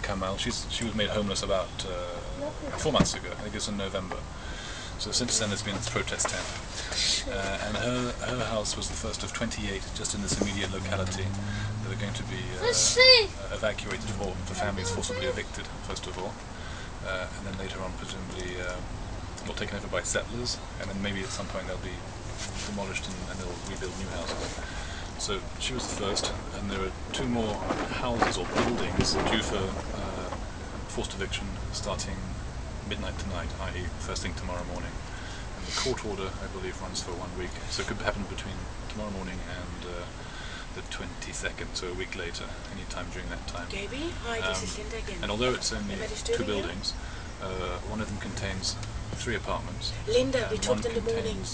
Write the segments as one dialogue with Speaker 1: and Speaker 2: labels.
Speaker 1: Kamal. She was made homeless about 4 months ago. I think it's in November. So since then there's been this protest tent, and her house was the first of 28 just in this immediate locality that are going to be evacuated for families forcibly evicted first of all, and then later on presumably not taken over by settlers, and then maybe at some point they'll be demolished and they'll rebuild new houses. So she was the first, and there are 2 more houses or buildings due for forced eviction starting midnight tonight, i.e. first thing tomorrow morning. And the court order, I believe, runs for 1 week, so it could happen between tomorrow morning and the 22nd, so a week later, any time during that time. And although it's only 2 buildings, one of them contains 3 apartments.
Speaker 2: Linda, we talked in the morning.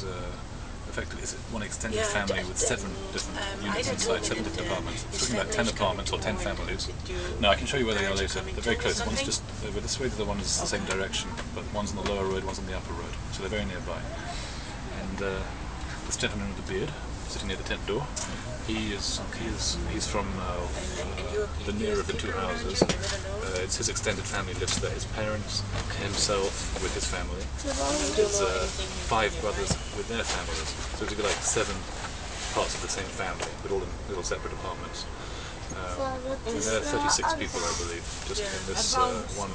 Speaker 1: Effectively, it's one extended family with 7 different units inside, 7 different apartments. It's talking about 10 apartments or 10 families. No, I can show you where they are later. They're very close. One's just over this way, the other one is the same direction, but one's on the lower road, one's on the upper road. So they're very nearby. And this gentleman with the beard, sitting near the tent door, he's from the nearer of the 2 houses. It's his extended family lives there. His parents, himself with his family, his 5 brothers with their families. So it's like 7 parts of the same family, but all in little separate apartments. And there are 36 people, I believe, just in this one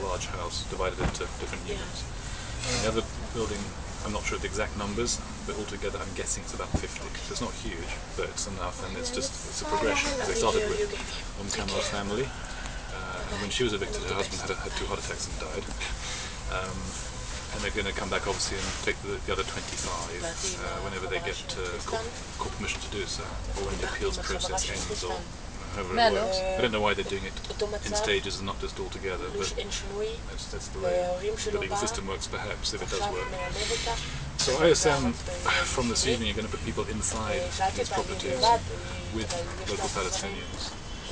Speaker 1: large house, divided into different units. And the other building, I'm not sure of the exact numbers, but altogether I'm guessing it's about 50. So it's not huge, but it's enough, and it's a progression. They started with Kamal's family, and when she was evicted, her husband had 2 heart attacks and died. And they're going to come back obviously and take the other 25 whenever they get court permission to do so, or when the appeals process ends, or however it works. I don't know why they're doing it in stages and not just all together, but that's the way the legal system works, perhaps, if it does work. So I assume from this evening you're going to put people inside these properties with local Palestinians.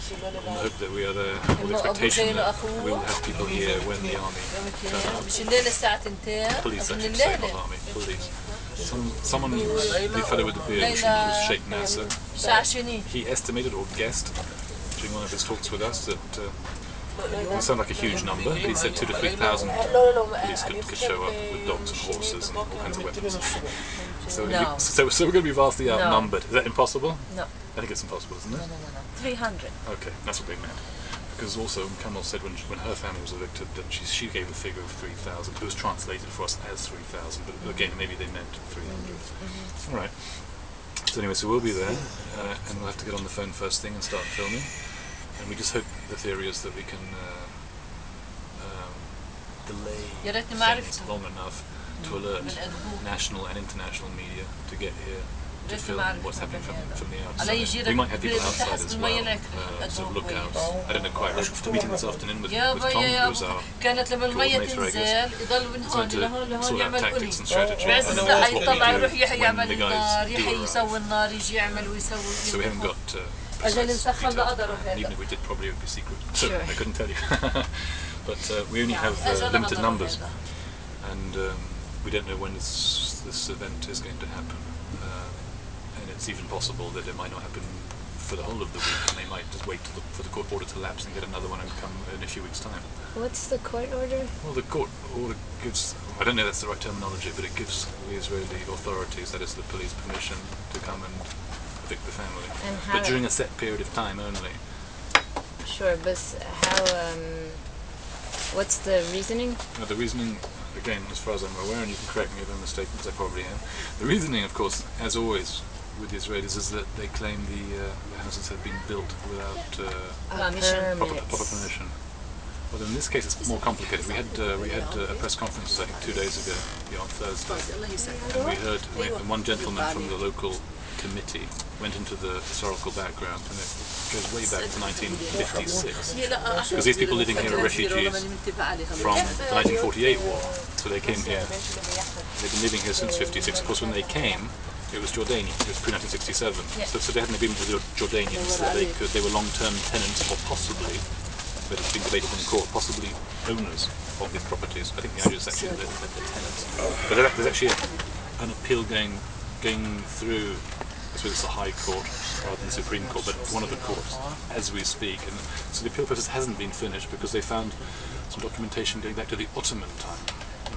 Speaker 1: In the hope that we are there, with the expectation that we will have people here when the army turn up. Police, actually, say, not army, police. Someone, the fellow with the beard, was Sheikh Nasser, he estimated or guessed during one of his talks with us that it sounded like a huge number, but he said 2,000 to 3,000 police could show up with dogs and horses and all kinds of weapons. So we're going to be vastly outnumbered. Is that impossible?
Speaker 3: No.
Speaker 1: I think it's impossible, isn't it?
Speaker 3: No. 300.
Speaker 1: Okay, that's what they meant. Because also Kamal said when her family was evicted that she gave a figure of 3,000. It was translated for us as 3,000, but again maybe they meant 300. Alright. So anyway, so we'll be there, and we'll have to get on the phone first thing and start filming. And we just hope the theory is that we can delay things long enough to alert national and international media to get here to film what's happening from the outside. We might have people outside as well, sort of lookouts. I don't know quite. We're meeting this afternoon with Tom, who's our coordinator, I guess. He's going to sort out tactics and strategy, and then that's what we do when the guys do arrive. So we haven't got precise details, and even if we did, probably it would be secret. So I couldn't tell you. But we only have limited numbers, and we don't know when this event is going to happen. And it's even possible that it might not happen for the whole of the week, and they might just wait for the court order to lapse and get another one and come in a few weeks' time.
Speaker 3: What's the court order? Well,
Speaker 1: the court order gives, I don't know if that's the right terminology, but it gives the Israeli authorities, that is the police, permission to come and evict the family. But during a set period of time only.
Speaker 3: Sure, but how, what's the reasoning?
Speaker 1: The reasoning, again, as far as I'm aware, and you can correct me if I'm mistaken, because I probably am, the reasoning, of course, as always with the Israelis, is that they claim the houses have been built without proper permission. Well, in this case, it's more complicated. We had a press conference, I think, 2 days ago, on Thursday, and we heard one gentleman from the local committee went into the historical background, and it goes way back to 1956, because these people living here are refugees from the 1948 war, so they came here. They've been living here since 56. Of course, when they came, it was Jordanian. It was pre-1967. So they had an agreement with the Jordanians that they were long-term tenants, or possibly, but it's been debated in court, possibly owners of these properties. I think the idea is actually that they're tenants. But there's actually an appeal going through the So it's the High Court rather than the Supreme Court, but one of the courts as we speak. And so the appeal process hasn't been finished because they found some documentation going back to the Ottoman time.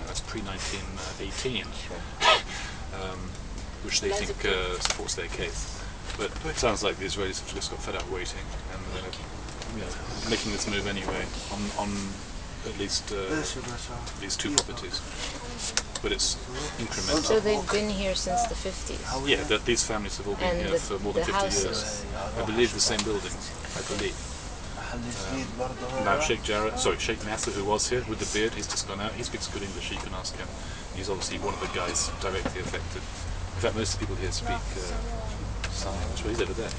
Speaker 1: That's pre-1918, which they think supports their case. But it sounds like the Israelis have just got fed up waiting, and they're making this move anyway on at least these two properties. But it's incremental.
Speaker 3: So they've been here since the 50s?
Speaker 1: Yeah, these families have all been here for more than 50 years. I believe the same buildings, I believe. Now Sheikh Nasser, who was here with the beard, he's just gone out. He speaks good English, you can ask him. He's obviously one of the guys directly affected. In fact, most people here speak some English. Well, he's over there.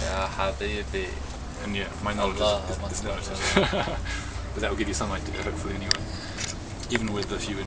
Speaker 2: Ya Habibi.
Speaker 1: And yeah, my knowledge is limited. But that will give you some idea, hopefully, anyway. Even with a few